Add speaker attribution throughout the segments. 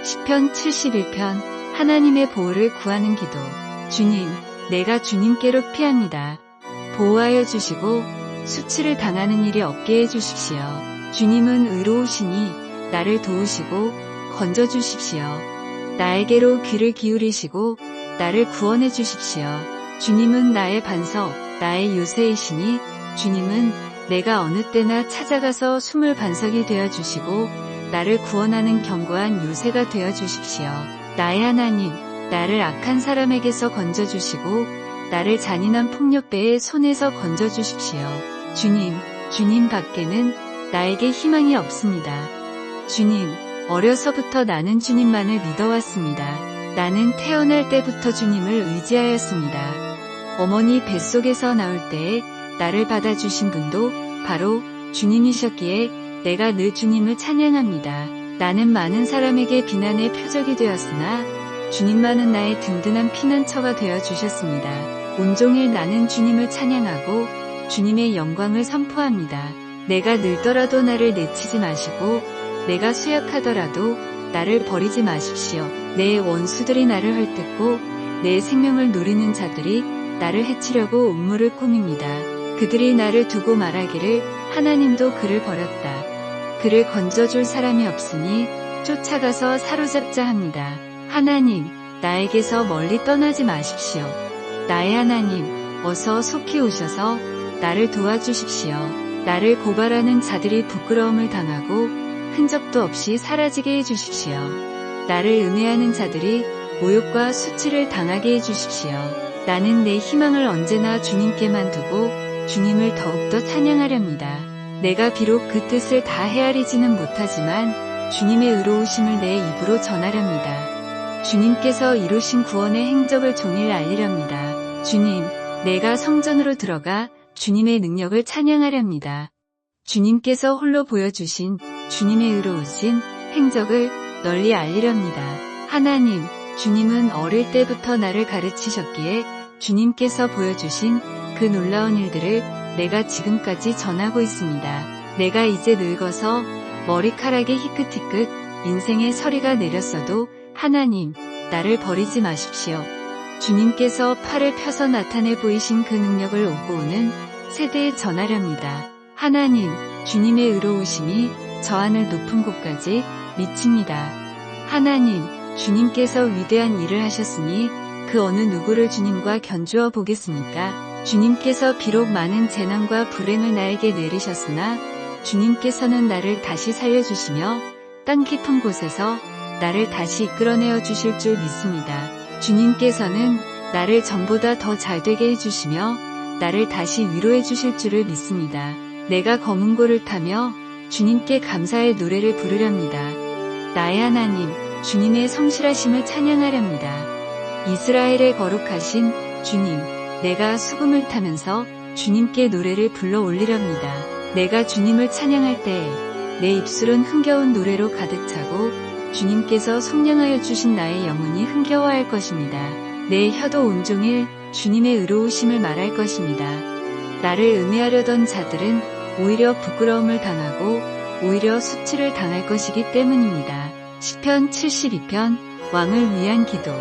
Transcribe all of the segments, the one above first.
Speaker 1: 시편 71편 하나님의 보호를 구하는 기도. 주님, 내가 주님께로 피합니다. 보호하여 주시고 수치를 당하는 일이 없게 해주십시오. 주님은 의로우시니 나를 도우시고 건져주십시오. 나에게로 귀를 기울이시고 나를 구원해 주십시오. 주님은 나의 반석, 나의 요새이시니 주님은 내가 어느 때나 찾아가서 숨을 반석이 되어주시고 나를 구원하는 견고한 요새가 되어주십시오. 나의 하나님, 나를 악한 사람에게서 건져주시고 나를 잔인한 폭력배의 손에서 건져주십시오. 주님 밖에는 나에게 희망이 없습니다. 주님, 어려서부터 나는 주님만을 믿어왔습니다. 나는 태어날 때부터 주님을 의지하였습니다. 어머니 뱃속에서 나올 때에 나를 받아주신 분도 바로 주님이셨기에 내가 늘 주님을 찬양합니다. 나는 많은 사람에게 비난의 표적이 되었으나 주님만은 나의 든든한 피난처가 되어주셨습니다. 온종일 나는 주님을 찬양하고 주님의 영광을 선포합니다. 내가 늙더라도 나를 내치지 마시고 내가 수약하더라도 나를 버리지 마십시오. 내 원수들이 나를 헐뜯고 내 생명을 노리는 자들이 나를 해치려고 음모를 꾸밉니다. 그들이 나를 두고 말하기를 하나님도 그를 버렸다. 그를 건져줄 사람이 없으니 쫓아가서 사로잡자 합니다. 하나님, 나에게서 멀리 떠나지 마십시오. 나의 하나님, 어서 속히 오셔서 나를 도와주십시오. 나를 고발하는 자들이 부끄러움을 당하고 흔적도 없이 사라지게 해주십시오. 나를 음해하는 자들이 모욕과 수치를 당하게 해주십시오. 나는 내 희망을 언제나 주님께만 두고 주님을 더욱더 찬양하렵니다. 내가 비록 그 뜻을 다 헤아리지는 못하지만 주님의 의로우심을 내 입으로 전하렵니다. 주님께서 이루신 구원의 행적을 종일 알리렵니다. 주님, 내가 성전으로 들어가 주님의 능력을 찬양하렵니다. 주님께서 홀로 보여주신 주님의 의로우신 행적을 널리 알리렵니다. 하나님, 주님은 어릴 때부터 나를 가르치셨기에 주님께서 보여주신 그 놀라운 일들을 내가 지금까지 전하고 있습니다. 내가 이제 늙어서 머리카락에 희끗희끗 인생의 서리가 내렸어도 하나님, 나를 버리지 마십시오. 주님께서 팔을 펴서 나타내 보이신 그 능력을 오고 오는 세대에 전하렵니다. 하나님, 주님의 의로우심이 저 하늘 높은 곳까지 미칩니다. 하나님, 주님께서 위대한 일을 하셨으니 그 어느 누구를 주님과 견주어 보겠습니까? 주님께서 비록 많은 재난과 불행을 나에게 내리셨으나 주님께서는 나를 다시 살려주시며 땅 깊은 곳에서 나를 다시 이끌어내어 주실 줄 믿습니다. 주님께서는 나를 전보다 더 잘되게 해주시며 나를 다시 위로해 주실 줄을 믿습니다. 내가 검은 고를 타며 주님께 감사의 노래를 부르렵니다. 나의 하나님, 주님의 성실하심을 찬양하렵니다. 이스라엘의 거룩하신 주님, 내가 수금을 타면서 주님께 노래를 불러 올리렵니다. 내가 주님을 찬양할 때에 내 입술은 흥겨운 노래로 가득 차고 주님께서 속량하여 주신 나의 영혼이 흥겨워할 것입니다. 내 혀도 온종일 주님의 의로우심을 말할 것입니다. 나를 음해하려던 자들은 오히려 부끄러움을 당하고 오히려 수치를 당할 것이기 때문입니다. 시편 72편 왕을 위한 기도.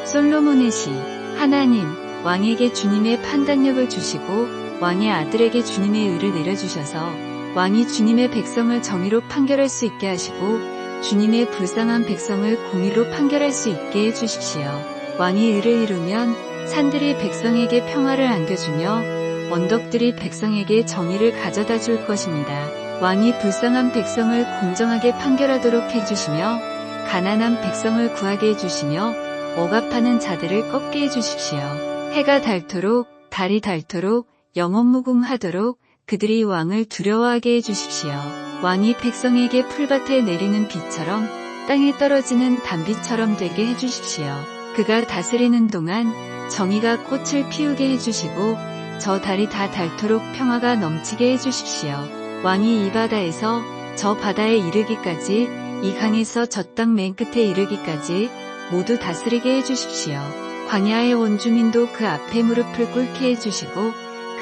Speaker 1: 솔로몬의 시. 하나님, 왕에게 주님의 판단력을 주시고 왕의 아들에게 주님의 의를 내려주셔서 왕이 주님의 백성을 정의로 판결할 수 있게 하시고 주님의 불쌍한 백성을 공의로 판결할 수 있게 해주십시오. 왕이 의를 이루면 산들이 백성에게 평화를 안겨주며 언덕들이 백성에게 정의를 가져다 줄 것입니다. 왕이 불쌍한 백성을 공정하게 판결하도록 해주시며 가난한 백성을 구하게 해주시며 억압하는 자들을 꺾게 해주십시오. 해가 닳도록 달이 닳도록 영원무궁하도록 그들이 왕을 두려워하게 해주십시오. 왕이 백성에게 풀밭에 내리는 비처럼 땅에 떨어지는 단비처럼 되게 해주십시오. 그가 다스리는 동안 정의가 꽃을 피우게 해주시고 저 달이 다 닳도록 평화가 넘치게 해주십시오. 왕이 이 바다에서 저 바다에 이르기까지 이 강에서 저 땅 맨 끝에 이르기까지 모두 다스리게 해주십시오. 광야의 원주민도 그 앞에 무릎을 꿇게 해주시고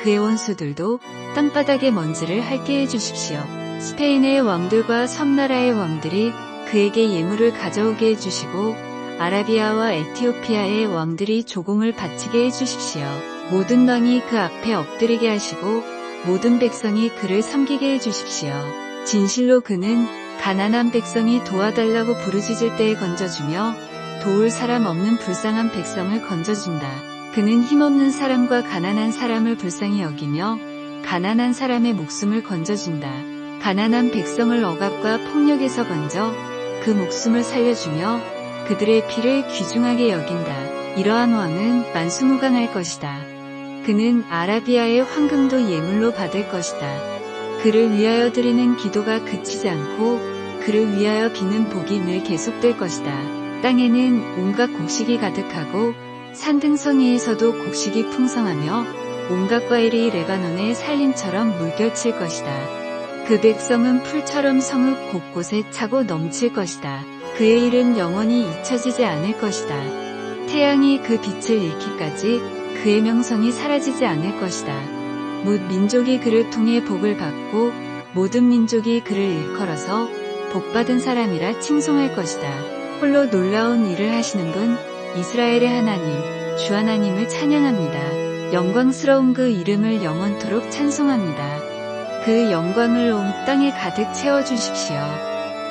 Speaker 1: 그의 원수들도 땅바닥의 먼지를 핥게 해주십시오. 스페인의 왕들과 섬나라의 왕들이 그에게 예물을 가져오게 해주시고 아라비아와 에티오피아의 왕들이 조공을 바치게 해주십시오. 모든 왕이 그 앞에 엎드리게 하시고 모든 백성이 그를 섬기게 해주십시오. 진실로 그는 가난한 백성이 도와달라고 부르짖을 때에 건져주며 도울 사람 없는 불쌍한 백성을 건져준다. 그는 힘없는 사람과 가난한 사람을 불쌍히 여기며 가난한 사람의 목숨을 건져준다. 가난한 백성을 억압과 폭력에서 건져 그 목숨을 살려주며 그들의 피를 귀중하게 여긴다. 이러한 왕은 만수무강할 것이다. 그는 아라비아의 황금도 예물로 받을 것이다. 그를 위하여 드리는 기도가 그치지 않고 그를 위하여 비는 복이 늘 계속될 것이다. 땅에는 온갖 곡식이 가득하고 산등성이에서도 곡식이 풍성하며 온갖 과일이 레바논의 산림처럼 물결칠 것이다. 그 백성은 풀처럼 성읍 곳곳에 차고 넘칠 것이다. 그의 일은 영원히 잊혀지지 않을 것이다. 태양이 그 빛을 잃기까지 그의 명성이 사라지지 않을 것이다. 뭇 민족이 그를 통해 복을 받고 모든 민족이 그를 일컬어서 복받은 사람이라 칭송할 것이다. 홀로 놀라운 일을 하시는 분 이스라엘의 하나님 주 하나님을 찬양합니다. 영광스러운 그 이름을 영원토록 찬송합니다. 그 영광을 온 땅에 가득 채워주십시오.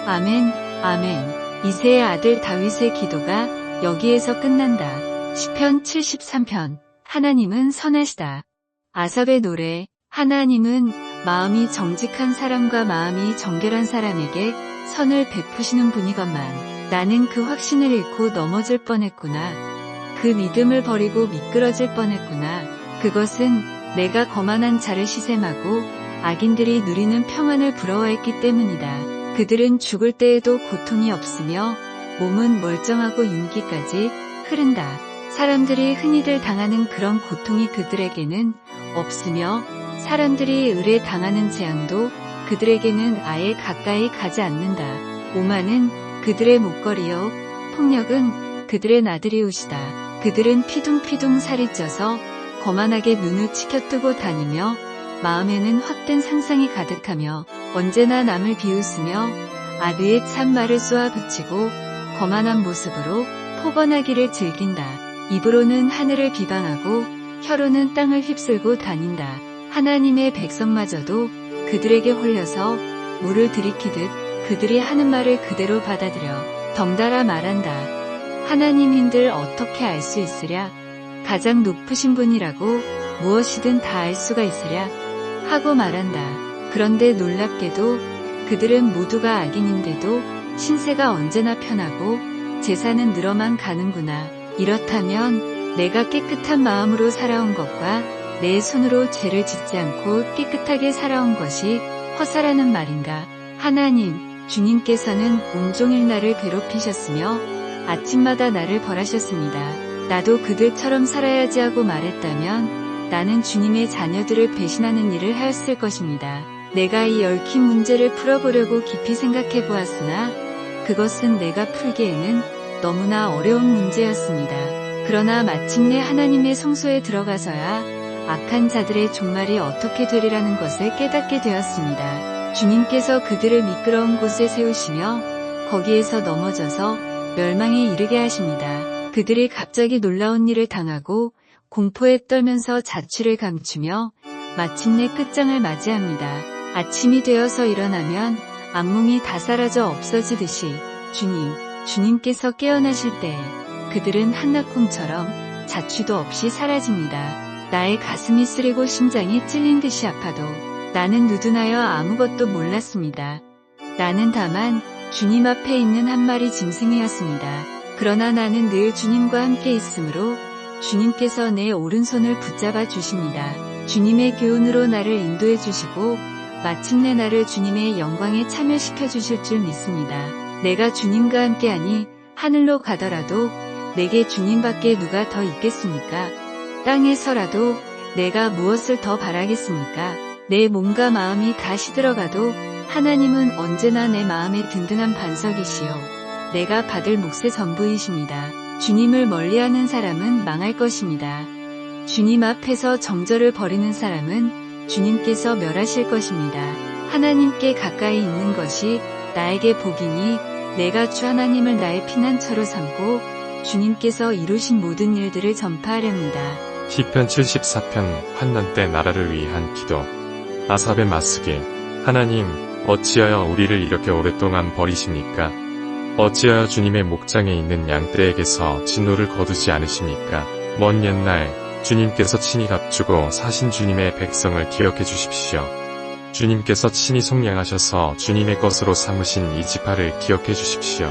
Speaker 1: 아멘, 아멘. 이새의 아들 다윗의 기도가 여기에서 끝난다. 시편 73편. 하나님은 선하시다. 아삽의 노래. 하나님은 마음이 정직한 사람과 마음이 정결한 사람에게 선을 베푸시는 분이건만 나는 그 확신을 잃고 넘어질 뻔했구나. 그 믿음을 버리고 미끄러질 뻔했구나. 그것은 내가 거만한 자를 시샘하고 악인들이 누리는 평안을 부러워했기 때문이다. 그들은 죽을 때에도 고통이 없으며 몸은 멀쩡하고 윤기까지 흐른다. 사람들이 흔히들 당하는 그런 고통이 그들에게는 없으며 사람들이 을에 당하는 재앙도 그들에게는 아예 가까이 가지 않는다. 오만은 그들의 목걸이요 폭력은 그들의 나들이옷이다. 그들은 피둥피둥 살이 쪄서 거만하게 눈을 치켜뜨고 다니며 마음에는 헛된 상상이 가득하며 언제나 남을 비웃으며 아드의 참말을 쏘아 붙이고 거만한 모습으로 포번하기를 즐긴다. 입으로는 하늘을 비방하고 혀로는 땅을 휩쓸고 다닌다. 하나님의 백성마저도 그들에게 홀려서 물을 들이키듯 그들이 하는 말을 그대로 받아들여 덩달아 말한다. 하나님인들 어떻게 알 수 있으랴? 가장 높으신 분이라고 무엇이든 다 알 수가 있으랴? 하고 말한다. 그런데 놀랍게도 그들은 모두가 악인인데도 신세가 언제나 편하고 재산은 늘어만 가는구나. 이렇다면 내가 깨끗한 마음으로 살아온 것과 내 손으로 죄를 짓지 않고 깨끗하게 살아온 것이 허사라는 말인가. 하나님, 주님께서는 온종일 나를 괴롭히셨으며 아침마다 나를 벌하셨습니다. 나도 그들처럼 살아야지 하고 말했다면 나는 주님의 자녀들을 배신하는 일을 하였을 것입니다. 내가 이 얽힌 문제를 풀어보려고 깊이 생각해 보았으나 그것은 내가 풀기에는 너무나 어려운 문제였습니다. 그러나 마침내 하나님의 성소에 들어가서야 악한 자들의 종말이 어떻게 되리라는 것을 깨닫게 되었습니다. 주님께서 그들을 미끄러운 곳에 세우시며 거기에서 넘어져서 멸망에 이르게 하십니다. 그들이 갑자기 놀라운 일을 당하고 공포에 떨면서 자취를 감추며 마침내 끝장을 맞이합니다. 아침이 되어서 일어나면 악몽이 다 사라져 없어지듯이 주님께서 깨어나실 때에 그들은 한낙궁처럼 자취도 없이 사라집니다. 나의 가슴이 쓰리고 심장이 찔린 듯이 아파도 나는 누드나여 아무것도 몰랐습니다. 나는 다만 주님 앞에 있는 한 마리 짐승이었습니다. 그러나 나는 늘 주님과 함께 있으므로 주님께서 내 오른손을 붙잡아 주십니다. 주님의 교훈으로 나를 인도해 주시고 마침내 나를 주님의 영광에 참여시켜 주실 줄 믿습니다. 내가 주님과 함께하니 하늘로 가더라도 내게 주님밖에 누가 더 있겠습니까? 땅에서라도 내가 무엇을 더 바라겠습니까? 내 몸과 마음이 다 시들어가도 하나님은 언제나 내 마음의 든든한 반석이시요 내가 받을 몫의 전부이십니다. 주님을 멀리하는 사람은 망할 것입니다. 주님 앞에서 정절을 버리는 사람은 주님께서 멸하실 것입니다. 하나님께 가까이 있는 것이 나에게 복이니 내가 주 하나님을 나의 피난처로 삼고 주님께서 이루신 모든 일들을 전파하렵니다.
Speaker 2: 시편 74편 환난 때 나라를 위한 기도. 아삽의 맞쓰기. 하나님, 어찌하여 우리를 이렇게 오랫동안 버리십니까? 어찌하여 주님의 목장에 있는 양떼에게서 진노를 거두지 않으십니까? 먼 옛날 주님께서 친히 값주고 사신 주님의 백성을 기억해 주십시오. 주님께서 친히 속량하셔서 주님의 것으로 삼으신 이 지파를 기억해 주십시오.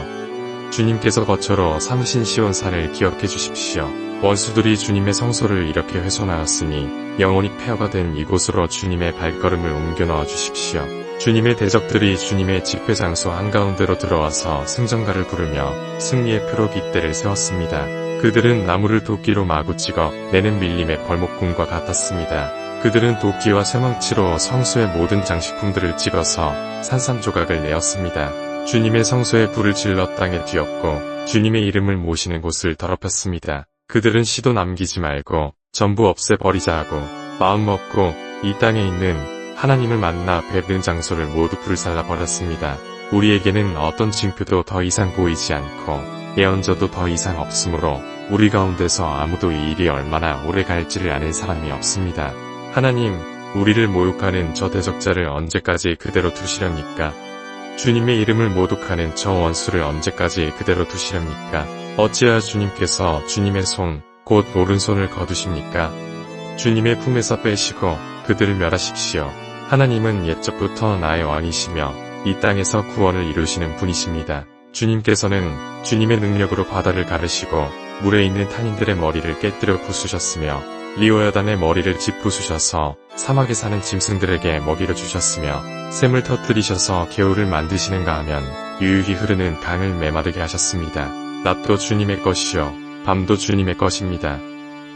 Speaker 2: 주님께서 거처로 삼으신 시온산을 기억해 주십시오. 원수들이 주님의 성소를 이렇게 훼손하였으니 영원히 폐허가 된 이곳으로 주님의 발걸음을 옮겨 넣어 주십시오. 주님의 대적들이 주님의 집회 장소 한가운데로 들어와서 승전가를 부르며 승리의 표로 깃대를 세웠습니다. 그들은 나무를 도끼로 마구 찍어 내는 밀림의 벌목궁과 같았습니다. 그들은 도끼와 쇠망치로 성소의 모든 장식품들을 찍어서 산산조각을 내었습니다. 주님의 성소에 불을 질러 땅에 뒤엎고 주님의 이름을 모시는 곳을 더럽혔습니다. 그들은 시도 남기지 말고 전부 없애버리자 하고 마음먹고 이 땅에 있는 하나님을 만나 뵙는 장소를 모두 불살라 버렸습니다. 우리에게는 어떤 징표도 더 이상 보이지 않고 예언자도 더 이상 없으므로 우리 가운데서 아무도 이 일이 얼마나 오래 갈지를 아는 사람이 없습니다. 하나님, 우리를 모욕하는 저 대적자를 언제까지 그대로 두시렵니까? 주님의 이름을 모독하는 저 원수를 언제까지 그대로 두시렵니까? 어찌하여 주님께서 주님의 손, 곧 오른손을 거두십니까? 주님의 품에서 빼시고 그들을 멸하십시오. 하나님은 옛적부터 나의 왕이시며 이 땅에서 구원을 이루시는 분이십니다. 주님께서는 주님의 능력으로 바다를 가르시고 물에 있는 탄인들의 머리를 깨뜨려 부수셨으며 리오야단의 머리를 짚부수셔서 사막에 사는 짐승들에게 먹이를 주셨으며 샘을 터뜨리셔서 개울을 만드시는가 하면 유유히 흐르는 강을 메마르게 하셨습니다. 낮도 주님의 것이요 밤도 주님의 것입니다.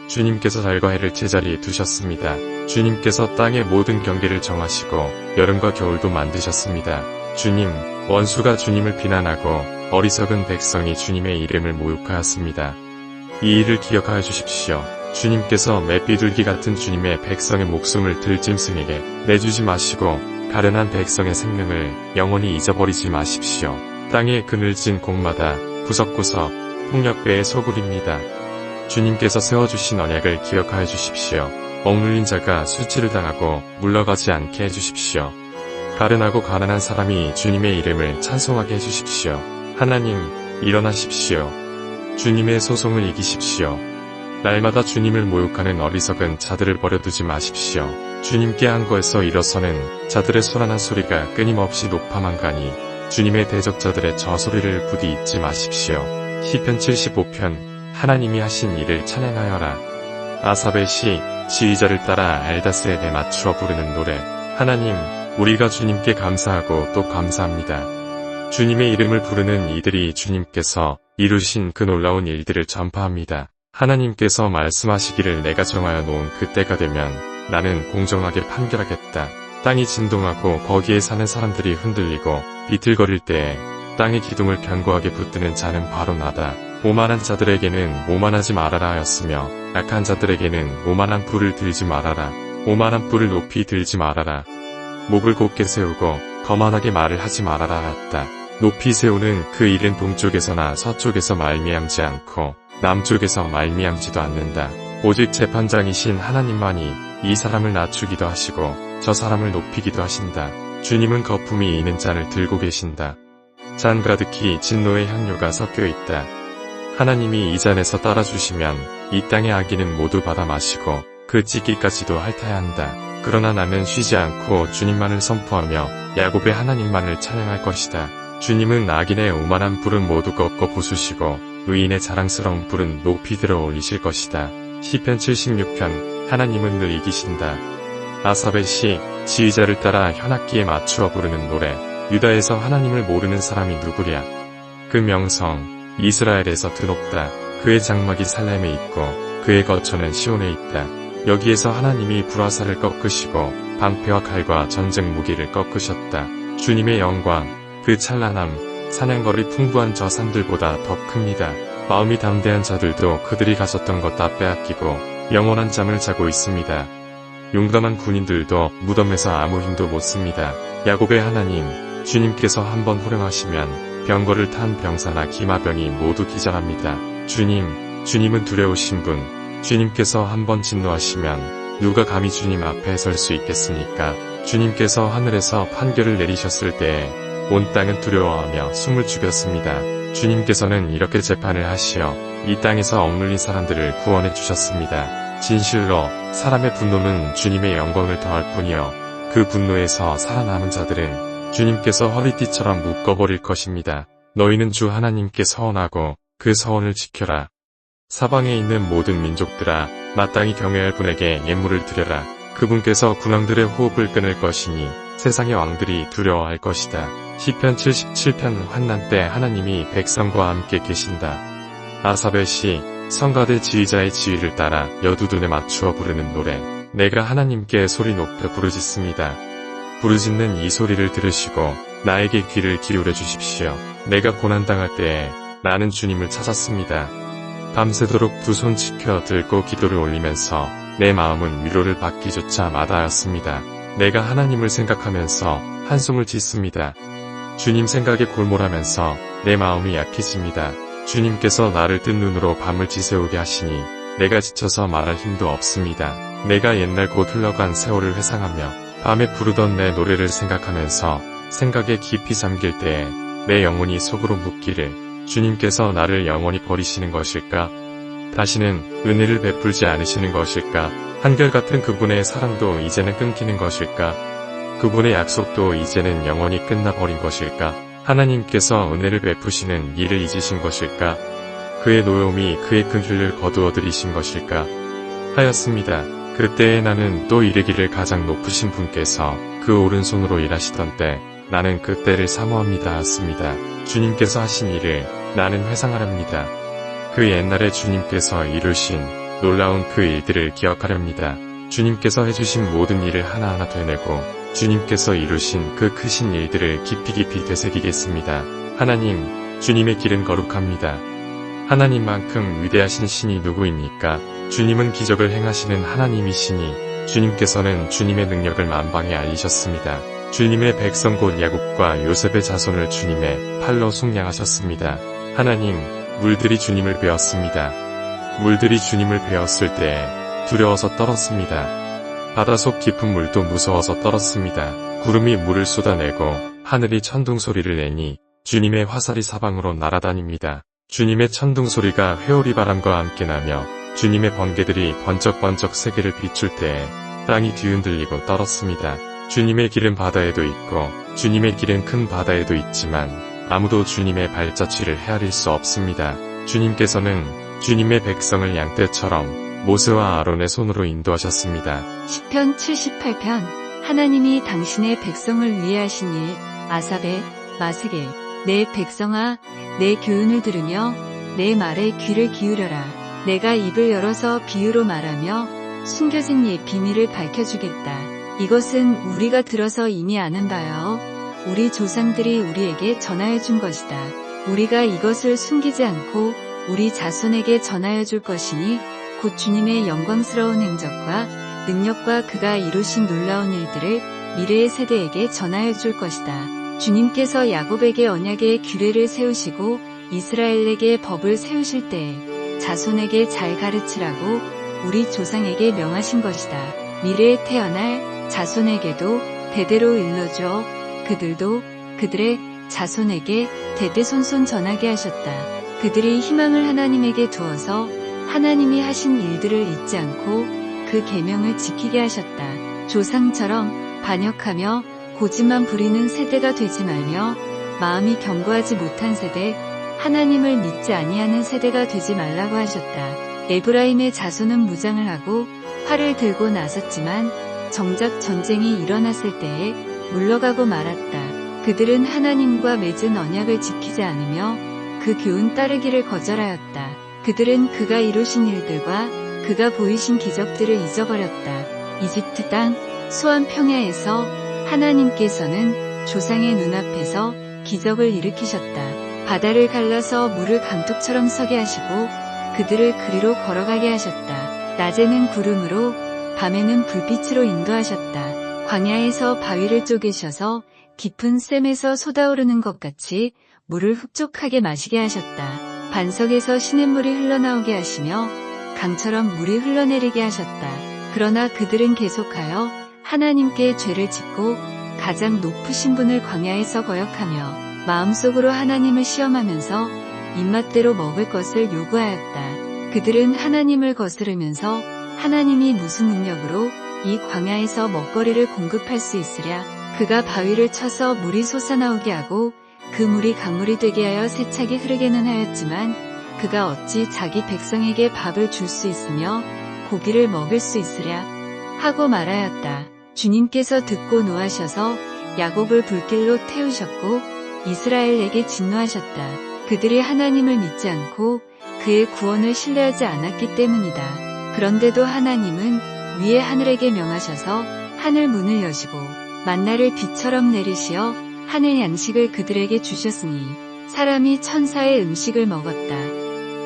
Speaker 2: 주님께서 달과 해를 제자리에 두셨습니다. 주님께서 땅의 모든 경계를 정하시고 여름과 겨울도 만드셨습니다. 주님, 원수가 주님을 비난하고 어리석은 백성이 주님의 이름을 모욕하였습니다. 이 일을 기억하여 주십시오. 주님께서 맷비둘기 같은 주님의 백성의 목숨을 들짐승에게 내주지 마시고 가련한 백성의 생명을 영원히 잊어버리지 마십시오. 땅에 그늘진 곳마다 구석구석 폭력배의 소굴입니다. 주님께서 세워주신 언약을 기억하여 주십시오. 억눌린 자가 수치를 당하고 물러가지 않게 해주십시오. 가련하고 가난한 사람이 주님의 이름을 찬송하게 해주십시오. 하나님, 일어나십시오. 주님의 소송을 이기십시오. 날마다 주님을 모욕하는 어리석은 자들을 버려두지 마십시오. 주님께 한 거에서 일어서는 자들의 소란한 소리가 끊임없이 높아만 가니 주님의 대적자들의 저소리를 부디 잊지 마십시오. 시편 75편 하나님이 하신 일을 찬양하여라. 아삽의 시 지휘자를 따라 알다스에 맞추어 부르는 노래. 하나님, 우리가 주님께 감사하고 또 감사합니다. 주님의 이름을 부르는 이들이 주님께서 이루신 그 놀라운 일들을 전파합니다. 하나님께서 말씀하시기를 내가 정하여 놓은 그때가 되면 나는 공정하게 판결하겠다. 땅이 진동하고 거기에 사는 사람들이 흔들리고 비틀거릴 때에 땅의 기둥을 견고하게 붙드는 자는 바로 나다. 오만한 자들에게는 오만하지 말아라 하였으며 약한 자들에게는 오만한 뿔을 들지 말아라. 오만한 뿔을 높이 들지 말아라. 목을 곧게 세우고 거만하게 말을 하지 말아라 하였다. 높이 세우는 그 일은 동쪽에서나 서쪽에서 말미암지 않고 남쪽에서 말미암지도 않는다. 오직 재판장이신 하나님만이 이 사람을 낮추기도 하시고 저 사람을 높이기도 하신다. 주님은 거품이 있는 잔을 들고 계신다. 잔 가득히 진노의 향료가 섞여 있다. 하나님이 이 잔에서 따라주시면 이 땅의 악인은 모두 받아 마시고 그 찢기까지도 핥아야 한다. 그러나 나는 쉬지 않고 주님만을 선포하며 야곱의 하나님만을 찬양할 것이다. 주님은 악인의 오만한 뿔은 모두 꺾어 부수시고 의인의 자랑스러운 뿔은 높이 들어 올리실 것이다. 시편 76편 하나님은 늘 이기신다. 아삽의 시 지휘자를 따라 현악기에 맞추어 부르는 노래. 유다에서 하나님을 모르는 사람이 누구랴. 그 명성 이스라엘에서 드높다. 그의 장막이 살렘에 있고 그의 거처는 시온에 있다. 여기에서 하나님이 불화살을 꺾으시고 방패와 칼과 전쟁 무기를 꺾으셨다. 주님의 영광 그 찬란함 사냥거리 풍부한 저 산들보다 더 큽니다. 마음이 담대한 자들도 그들이 가졌던 것 다 빼앗기고 영원한 잠을 자고 있습니다. 용감한 군인들도 무덤에서 아무 힘도 못 씁니다. 야곱의 하나님 주님께서 한번 호령하시면 병거를 탄 병사나 기마병이 모두 기절합니다. 주님은 두려우신 분, 주님께서 한번 진노하시면 누가 감히 주님 앞에 설 수 있겠습니까? 주님께서 하늘에서 판결을 내리셨을 때에 온 땅은 두려워하며 숨을 죽였습니다. 주님께서는 이렇게 재판을 하시어 이 땅에서 억눌린 사람들을 구원해 주셨습니다. 진실로 사람의 분노는 주님의 영광을 더할 뿐이요 그 분노에서 살아남은 자들은 주님께서 허리띠처럼 묶어버릴 것입니다. 너희는 주 하나님께 서원하고 그 서원을 지켜라. 사방에 있는 모든 민족들아 마땅히 경외할 분에게 예물을 드려라. 그분께서 군왕들의 호흡을 끊을 것이니 세상의 왕들이 두려워할 것이다. 시편 77편 환난 때 하나님이 백성과 함께 계신다. 아삽의 시 성가대 지휘자의 지휘를 따라 여두둔에 맞추어 부르는 노래. 내가 하나님께 소리 높여 부르짖습니다. 부르짖는 이 소리를 들으시고 나에게 귀를 기울여 주십시오. 내가 고난당할 때에 나는 주님을 찾았습니다. 밤새도록 두 손 지켜 들고 기도를 올리면서 내 마음은 위로를 받기조차 마다하였습니다. 내가 하나님을 생각하면서 한숨을 짓습니다. 주님 생각에 골몰하면서 내 마음이 약해집니다. 주님께서 나를 뜬 눈으로 밤을 지새우게 하시니 내가 지쳐서 말할 힘도 없습니다. 내가 옛날 곧 흘러간 세월을 회상하며 밤에 부르던 내 노래를 생각하면서 생각에 깊이 잠길 때에 내 영혼이 속으로 묻기를 주님께서 나를 영원히 버리시는 것일까? 다시는 은혜를 베풀지 않으시는 것일까? 한결같은 그분의 사랑도 이제는 끊기는 것일까? 그분의 약속도 이제는 영원히 끝나버린 것일까? 하나님께서 은혜를 베푸시는 일을 잊으신 것일까? 그의 노여움이 그의 긍휼을 거두어들이신 것일까? 하였습니다. 그때에 나는 또 이르기를 가장 높으신 분께서 그 오른손으로 일하시던 때 나는 그때를 사모합니다 하였습니다. 주님께서 하신 일을 나는 회상하렵니다. 그 옛날에 주님께서 이루신 놀라운 그 일들을 기억하렵니다. 주님께서 해주신 모든 일을 하나하나 되뇌고 주님께서 이루신 그 크신 일들을 깊이 되새기겠습니다. 하나님, 주님의 길은 거룩합니다. 하나님만큼 위대하신 신이 누구입니까? 주님은 기적을 행하시는 하나님이시니 주님께서는 주님의 능력을 만방에 알리셨습니다. 주님의 백성 곧 야곱과 요셉의 자손을 주님의 팔로 속량하셨습니다. 하나님, 물들이 주님을 베었습니다. 물들이 주님을 베었을 때에 두려워서 떨었습니다. 바다속 깊은 물도 무서워서 떨었습니다. 구름이 물을 쏟아내고 하늘이 천둥 소리를 내니 주님의 화살이 사방으로 날아다닙니다. 주님의 천둥 소리가 회오리 바람과 함께 나며 주님의 번개들이 번쩍번쩍 세계를 비출 때에 땅이 뒤흔들리고 떨었습니다. 주님의 길은 바다에도 있고 주님의 길은 큰 바다에도 있지만 아무도 주님의 발자취를 헤아릴 수 없습니다. 주님께서는 주님의 백성을 양떼처럼 모세와 아론의 손으로 인도하셨습니다.
Speaker 1: 시편 78편 하나님이 당신의 백성을 위해 하신 일. 아삽의 마스겔. 내 백성아, 내 교훈을 들으며 내 말에 귀를 기울여라. 내가 입을 열어서 비유로 말하며 숨겨진 옛 비밀을 밝혀주겠다. 이것은 우리가 들어서 이미 아는 바요. 우리 조상들이 우리에게 전하여 준 것이다. 우리가 이것을 숨기지 않고 우리 자손에게 전하여 줄 것이니 곧 주님의 영광스러운 행적과 능력과 그가 이루신 놀라운 일들을 미래의 세대에게 전하여 줄 것이다. 주님께서 야곱에게 언약의 규례를 세우시고 이스라엘에게 법을 세우실 때에 자손에게 잘 가르치라고 우리 조상에게 명하신 것이다. 미래에 태어날 자손에게도 대대로 일러줘 그들도 그들의 자손에게 대대손손 전하게 하셨다. 그들이 희망을 하나님에게 두어서 하나님이 하신 일들을 잊지 않고 그 계명을 지키게 하셨다. 조상처럼 반역하며 고집만 부리는 세대가 되지 말며 마음이 견고하지 못한 세대, 하나님을 믿지 아니하는 세대가 되지 말라고 하셨다. 에브라임의 자손은 무장을 하고 활을 들고 나섰지만 정작 전쟁이 일어났을 때에 물러가고 말았다. 그들은 하나님과 맺은 언약을 지키지 않으며 그 교훈 따르기를 거절하였다. 그들은 그가 이루신 일들과 그가 보이신 기적들을 잊어버렸다. 이집트 땅 수완 평야에서 하나님께서는 조상의 눈앞에서 기적을 일으키셨다. 바다를 갈라서 물을 강둑처럼 서게 하시고 그들을 그리로 걸어가게 하셨다. 낮에는 구름으로 밤에는 불빛으로 인도하셨다. 광야에서 바위를 쪼개셔서 깊은 샘에서 솟아오르는 것 같이 물을 흡족하게 마시게 하셨다. 반석에서 시냇물이 흘러나오게 하시며 강처럼 물이 흘러내리게 하셨다. 그러나 그들은 계속하여 하나님께 죄를 짓고 가장 높으신 분을 광야에서 거역하며 마음속으로 하나님을 시험하면서 입맛대로 먹을 것을 요구하였다. 그들은 하나님을 거스르면서 하나님이 무슨 능력으로 이 광야에서 먹거리를 공급할 수 있으랴. 그가 바위를 쳐서 물이 솟아나오게 하고 그 물이 강물이 되게 하여 세차게 흐르게는 하였지만 그가 어찌 자기 백성에게 밥을 줄 수 있으며 고기를 먹을 수 있으랴 하고 말하였다. 주님께서 듣고 노하셔서 야곱을 불길로 태우셨고 이스라엘에게 진노하셨다. 그들이 하나님을 믿지 않고 그의 구원을 신뢰하지 않았기 때문이다. 그런데도 하나님은 위에 하늘에게 명하셔서 하늘 문을 여시고 만나를 비처럼 내리시어 하늘 양식을 그들에게 주셨으니 사람이 천사의 음식을 먹었다.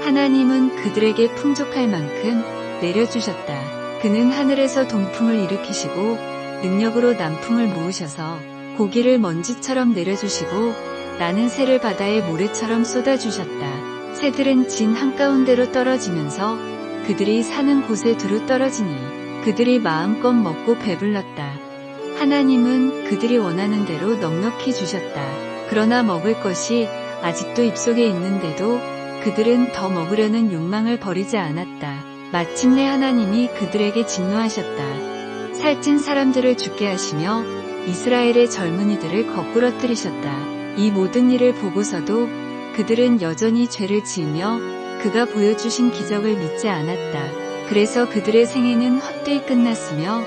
Speaker 1: 하나님은 그들에게 풍족할 만큼 내려주셨다. 그는 하늘에서 동풍을 일으키시고 능력으로 남풍을 모으셔서 고기를 먼지처럼 내려주시고 나는 새를 바다의 모래처럼 쏟아주셨다. 새들은 진 한가운데로 떨어지면서 그들이 사는 곳에 두루 떨어지니 그들이 마음껏 먹고 배불렀다. 하나님은 그들이 원하는 대로 넉넉히 주셨다. 그러나 먹을 것이 아직도 입속에 있는데도 그들은 더 먹으려는 욕망을 버리지 않았다. 마침내 하나님이 그들에게 진노하셨다. 살찐 사람들을 죽게 하시며 이스라엘의 젊은이들을 거꾸러뜨리셨다. 이 모든 일을 보고서도 그들은 여전히 죄를 지으며 그가 보여주신 기적을 믿지 않았다. 그래서 그들의 생애는 헛되이 끝났으며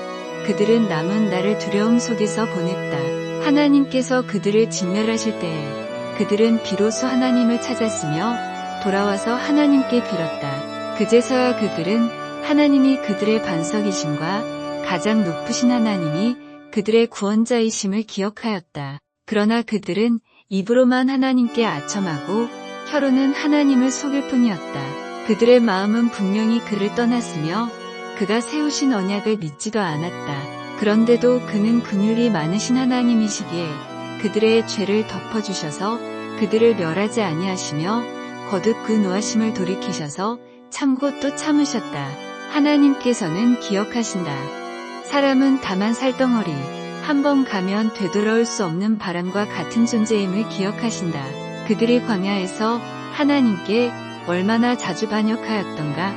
Speaker 1: 그들은 남은 날을 두려움 속에서 보냈다. 하나님께서 그들을 진멸하실 때에 그들은 비로소 하나님을 찾았으며 돌아와서 하나님께 빌었다. 그제서야 그들은 하나님이 그들의 반석이심과 가장 높으신 하나님이 그들의 구원자이심을 기억하였다. 그러나 그들은 입으로만 하나님께 아첨하고 혀로는 하나님을 속일 뿐이었다. 그들의 마음은 분명히 그를 떠났으며 그가 세우신 언약을 믿지도 않았다. 그런데도 그는 긍휼이 많으신 하나님이시기에 그들의 죄를 덮어주셔서 그들을 멸하지 아니하시며 거듭 그 노하심을 돌이키셔서 참고 또 참으셨다. 하나님께서는 기억하신다. 사람은 다만 살덩어리 한 번 가면 되돌아올 수 없는 바람과 같은 존재임을 기억하신다. 그들이 광야에서 하나님께 얼마나 자주 반역하였던가,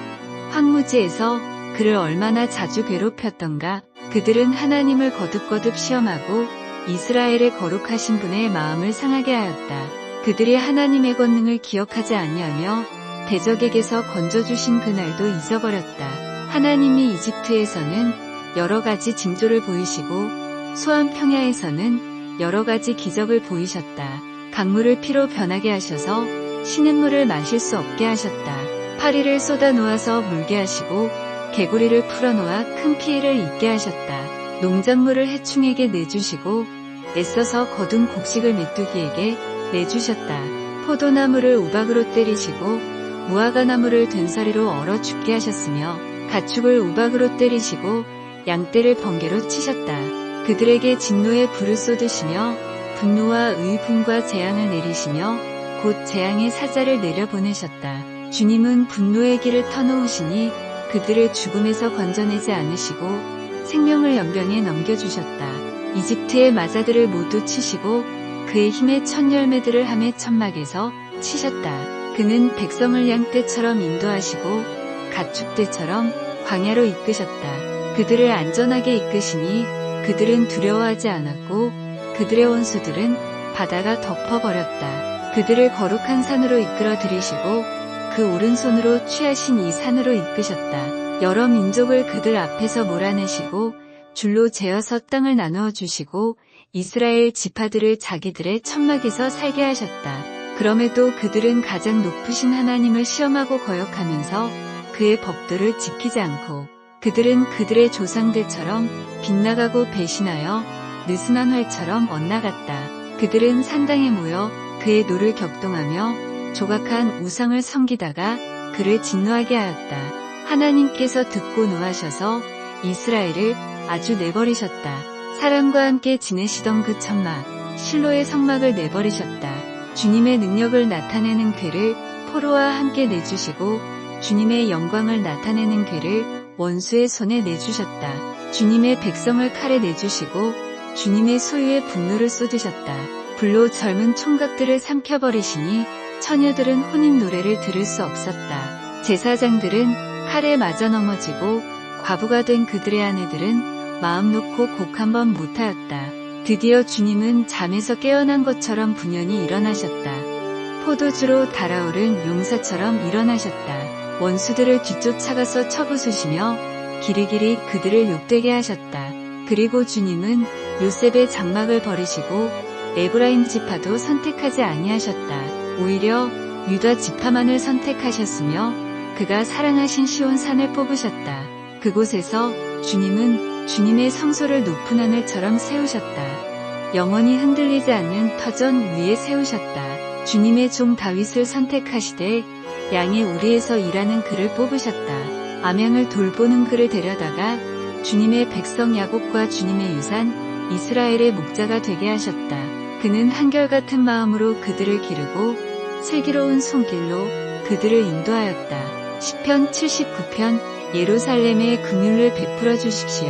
Speaker 1: 황무지에서 그를 얼마나 자주 괴롭혔던가. 그들은 하나님을 거듭거듭 시험하고 이스라엘의 거룩하신 분의 마음을 상하게 하였다. 그들이 하나님의 권능을 기억하지 아니하며 대적에게서 건져주신 그날도 잊어버렸다. 하나님이 이집트에서는 여러 가지 징조를 보이시고 소안 평야에서는 여러 가지 기적을 보이셨다. 강물을 피로 변하게 하셔서 시냇물을 마실 수 없게 하셨다. 파리를 쏟아 놓아서 물게 하시고 개구리를 풀어놓아 큰 피해를 입게 하셨다. 농작물을 해충에게 내주시고 애써서 거둔 곡식을 메뚜기에게 내주셨다. 포도나무를 우박으로 때리시고 무화과나무를 된서리로 얼어 죽게 하셨으며 가축을 우박으로 때리시고 양떼를 번개로 치셨다. 그들에게 진노의 불을 쏟으시며 분노와 의분과 재앙을 내리시며 곧 재앙의 사자를 내려보내셨다. 주님은 분노의 길을 터놓으시니 그들을 죽음에서 건져내지 않으시고 생명을 연병에 넘겨주셨다. 이집트의 마자들을 모두 치시고 그의 힘의 첫 열매들을 함의 천막에서 치셨다. 그는 백성을 양떼처럼 인도하시고 가축떼처럼 광야로 이끄셨다. 그들을 안전하게 이끄시니 그들은 두려워하지 않았고 그들의 원수들은 바다가 덮어버렸다. 그들을 거룩한 산으로 이끌어 들이시고 그 오른손으로 취하신 이 산으로 이끄셨다. 여러 민족을 그들 앞에서 몰아내시고 줄로 재어서 땅을 나누어 주시고 이스라엘 지파들을 자기들의 천막에서 살게 하셨다. 그럼에도 그들은 가장 높으신 하나님을 시험하고 거역하면서 그의 법도를 지키지 않고 그들은 그들의 조상들처럼 빗나가고 배신하여 느슨한 활처럼 엇나갔다. 그들은 산당에 모여 그의 노를 격동하며 조각한 우상을 섬기다가 그를 진노하게 하였다. 하나님께서 듣고 노하셔서 이스라엘을 아주 내버리셨다. 사람과 함께 지내시던 그 천막 실로의 성막을 내버리셨다. 주님의 능력을 나타내는 궤를 포로와 함께 내주시고 주님의 영광을 나타내는 궤를 원수의 손에 내주셨다. 주님의 백성을 칼에 내주시고 주님의 소유의 분노를 쏟으셨다. 불로 젊은 총각들을 삼켜버리시니 처녀들은 혼인 노래를 들을 수 없었다. 제사장들은 칼에 맞아 넘어지고 과부가 된 그들의 아내들은 마음 놓고 곡 한번 못하였다. 드디어 주님은 잠에서 깨어난 것처럼 분연히 일어나셨다. 포도주로 달아오른 용사처럼 일어나셨다. 원수들을 뒤쫓아가서 쳐부수시며 기리기리 그들을 욕되게 하셨다. 그리고 주님은 요셉의 장막을 버리시고 에브라임 지파도 선택하지 아니하셨다. 오히려 유다 지파만을 선택하셨으며 그가 사랑하신 시온산을 뽑으셨다. 그곳에서 주님은 주님의 성소를 높은 하늘처럼 세우셨다. 영원히 흔들리지 않는 터전 위에 세우셨다. 주님의 종 다윗을 선택하시되 양의 우리에서 일하는 그를 뽑으셨다. 암양을 돌보는 그를 데려다가 주님의 백성 야곱과 주님의 유산 이스라엘의 목자가 되게 하셨다. 그는 한결같은 마음으로 그들을 기르고 슬기로운 손길로 그들을 인도하였다. 시편 79편 예루살렘에 긍휼을 베풀어 주십시오.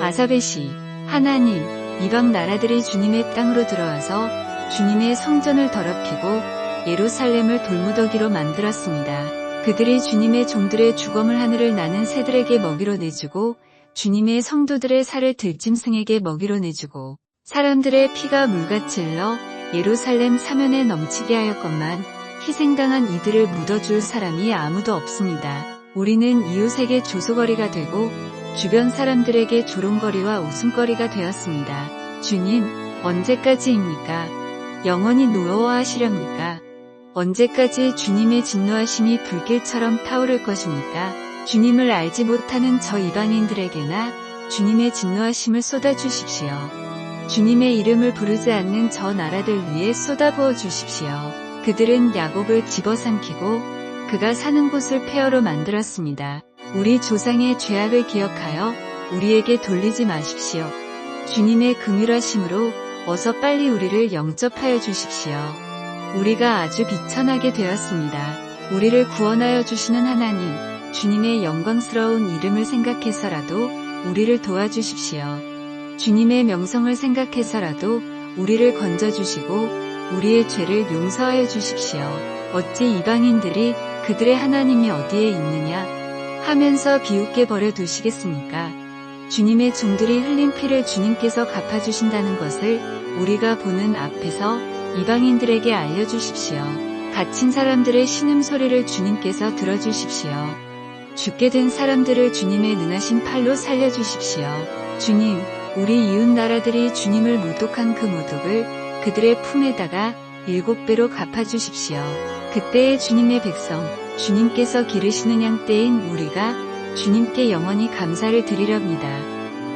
Speaker 1: 아사베 시 하나님, 이방 나라들이 주님의 땅으로 들어와서 주님의 성전을 더럽히고 예루살렘을 돌무더기로 만들었습니다. 그들이 주님의 종들의 주검을 하늘을 나는 새들에게 먹이로 내주고 주님의 성도들의 살을 들짐승에게 먹이로 내주고 사람들의 피가 물같이 흘러 예루살렘 사면에 넘치게 하였건만 희생당한 이들을 묻어줄 사람이 아무도 없습니다. 우리는 이웃에게 조소거리가 되고 주변 사람들에게 조롱거리와 웃음거리가 되었습니다. 주님, 언제까지입니까? 영원히 노여워하시렵니까? 언제까지 주님의 진노하심이 불길처럼 타오를 것입니까? 주님을 알지 못하는 저 이방인들에게나 주님의 진노하심을 쏟아주십시오. 주님의 이름을 부르지 않는 저 나라들 위에 쏟아부어 주십시오. 그들은 야곱을 집어삼키고 그가 사는 곳을 폐허로 만들었습니다. 우리 조상의 죄악을 기억하여 우리에게 돌리지 마십시오. 주님의 긍휼하심으로 어서 빨리 우리를 영접하여 주십시오. 우리가 아주 비천하게 되었습니다. 우리를 구원하여 주시는 하나님, 주님의 영광스러운 이름을 생각해서라도 우리를 도와주십시오. 주님의 명성을 생각해서라도 우리를 건져주시고 우리의 죄를 용서하여 주십시오. 어찌 이방인들이 그들의 하나님이 어디에 있느냐 하면서 비웃게 버려두시겠습니까? 주님의 종들이 흘린 피를 주님께서 갚아주신다는 것을 우리가 보는 앞에서 이방인들에게 알려주십시오. 갇힌 사람들의 신음소리를 주님께서 들어주십시오. 죽게 된 사람들을 주님의 능하신 팔로 살려주십시오. 주님, 우리 이웃 나라들이 주님을 모독한 그 모독을 그들의 품에다가 7배로 갚아주십시오. 그때의 주님의 백성, 주님께서 기르시는 양떼인 우리가 주님께 영원히 감사를 드리렵니다.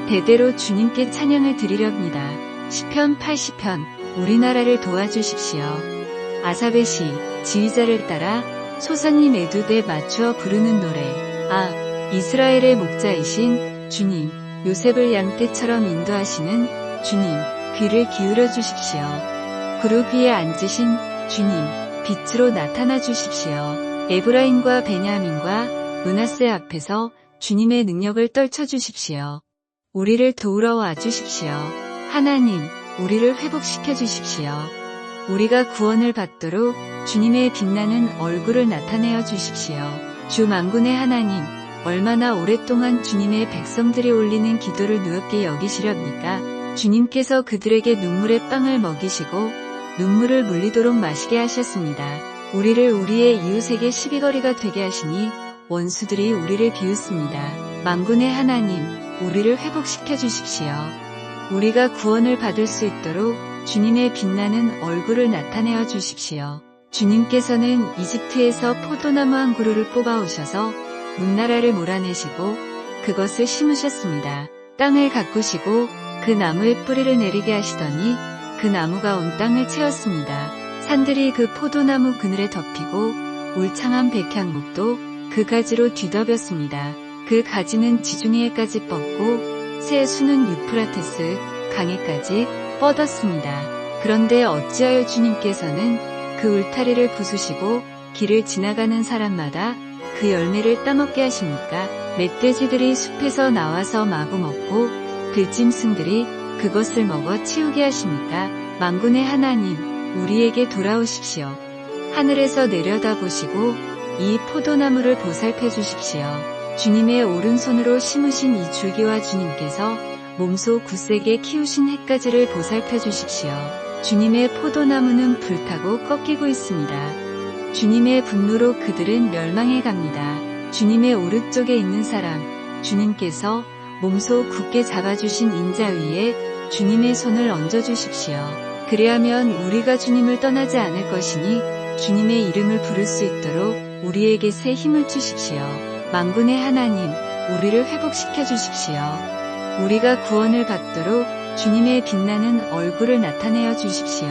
Speaker 1: 대대로 주님께 찬양을 드리렵니다. 시편 80편, 우리나라를 도와주십시오. 아사베 시, 지휘자를 따라 소사님 에두대 맞추어 부르는 노래. 이스라엘의 목자이신 주님, 요셉을 양떼처럼 인도하시는 주님, 귀를 기울여 주십시오. 그룹 위에 앉으신 주님, 빛으로 나타나 주십시오. 에브라임과 베냐민과 므낫세 앞에서 주님의 능력을 떨쳐 주십시오. 우리를 도우러 와 주십시오. 하나님, 우리를 회복시켜 주십시오. 우리가 구원을 받도록 주님의 빛나는 얼굴을 나타내어 주십시오. 주 만군의 하나님, 얼마나 오랫동안 주님의 백성들이 올리는 기도를 누겁게 여기시렵니까? 주님께서 그들에게 눈물의 빵을 먹이시고 눈물을 물리도록 마시게 하셨습니다. 우리를 우리의 이웃에게 시비거리가 되게 하시니 원수들이 우리를 비웃습니다. 만군의 하나님, 우리를 회복시켜 주십시오. 우리가 구원을 받을 수 있도록 주님의 빛나는 얼굴을 나타내어 주십시오. 주님께서는 이집트에서 포도나무 한 그루를 뽑아오셔서 문나라를 몰아내시고 그것을 심으셨습니다. 땅을 가꾸시고 그 나무의 뿌리를 내리게 하시더니 그 나무가 온 땅을 채웠습니다. 산들이 그 포도나무 그늘에 덮이고 울창한 백향목도 그 가지로 뒤덮였습니다. 그 가지는 지중해까지 뻗고 새 수는 유프라테스 강에까지 뻗었습니다. 그런데 어찌하여 주님께서는 그 울타리를 부수시고 길을 지나가는 사람마다 그 열매를 따먹게 하십니까? 멧돼지들이 숲에서 나와서 마구 먹고 들짐승들이 그것을 먹어 치우게 하십니까? 만군의 하나님, 우리에게 돌아오십시오. 하늘에서 내려다보시고 이 포도나무를 보살펴 주십시오. 주님의 오른손으로 심으신 이 줄기와 주님께서 몸소 굳세게 키우신 햇가지를 보살펴 주십시오. 주님의 포도나무는 불타고 꺾이고 있습니다. 주님의 분노로 그들은 멸망해 갑니다. 주님의 오른쪽에 있는 사람, 주님께서 몸소 굳게 잡아주신 인자 위에 주님의 손을 얹어주십시오. 그리하면 우리가 주님을 떠나지 않을 것이니 주님의 이름을 부를 수 있도록 우리에게 새 힘을 주십시오. 만군의 하나님, 우리를 회복시켜 주십시오. 우리가 구원을 받도록 주님의 빛나는 얼굴을 나타내어 주십시오.